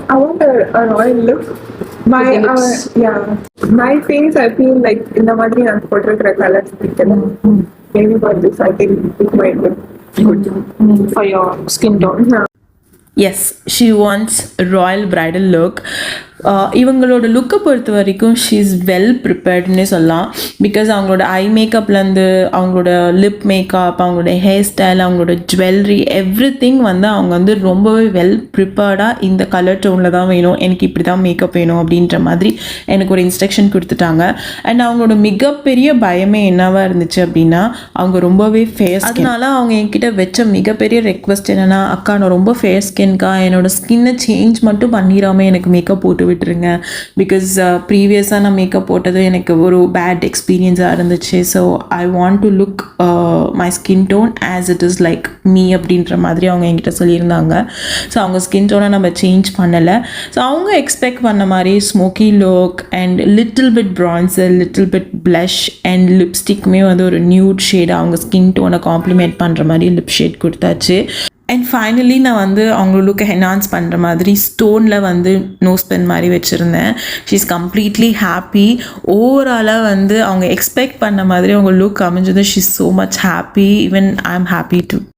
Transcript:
I want a royal look. My yeah, my face. I feel like in the Madri and photographer colors. Maybe for this, I think it might look good for your skin tone. Yeah. S she wants Royal bridal look. இவங்களோட லுக்கை பொறுத்த வரைக்கும் she is well ப்ரிப்பேர்டுன்னே சொல்லலாம். Because அவங்களோட ஐ மேக்கப்லேருந்து அவங்களோட lip makeup, அவங்களோட hair style, அவங்களோட jewellery, every thing வந்து அவங்க வந்து ரொம்பவே வெல் ப்ரிப்பேர்டாக இந்த கலர் டோனில் தான் வேணும், எனக்கு இப்படி தான் மேக்கப் வேணும் அப்படின்ற மாதிரி எனக்கு ஒரு இன்ஸ்ட்ரக்ஷன் கொடுத்துட்டாங்க. அண்ட் அவங்களோட மிகப்பெரிய பயமே என்னவா இருந்துச்சு அப்படின்னா, அவங்க ரொம்பவே ஃபேர். அதனால அவங்க என்கிட்ட வச்ச மிகப்பெரிய ரெக்வஸ்ட் என்னென்னா, அக்கா நான் ரொம்ப ஃபேர் ஸ்கின்க்கா, என்னோட ஸ்கின்னை சேஞ்ச் மட்டும் பண்ணிடாமல் எனக்கு மேக்கப் போட்டு விட்டுருங்க. பிகாஸ் ப்ரீவியஸாக நான் மேக்கப் போட்டது எனக்கு ஒரு பேட் எக்ஸ்பீரியன்ஸாக இருந்துச்சு. So I want to look my skin tone as it is like me அப்படின்ற மாதிரி அவங்க என்கிட்ட சொல்லியிருந்தாங்க. ஸோ அவங்க ஸ்கின் டோனை நம்ம சேஞ்ச் பண்ணலை. ஸோ அவங்க எக்ஸ்பெக்ட் பண்ண மாதிரி smoky look and little bit bronzer, little bit blush and லிப்ஸ்டிக்குமே வந்து ஒரு நியூட் ஷேட் அவங்க ஸ்கின் டோனை காம்ப்ளிமெண்ட் பண்ணுற மாதிரி லிப் ஷேட் கொடுத்தாச்சு. அண்ட் ஃபைனலி நான் வந்து அவங்க லுக்கை என்ஹான்ஸ் பண்ணுற மாதிரி ஸ்டோனில் வந்து நோஸ் பென் மாதிரி வச்சுருந்தேன். She is completely happy. ஓவராலாக வந்து அவங்க எக்ஸ்பெக்ட் பண்ண மாதிரி அவங்க லுக் அமைஞ்சது. She is so much happy. Even I am happy to.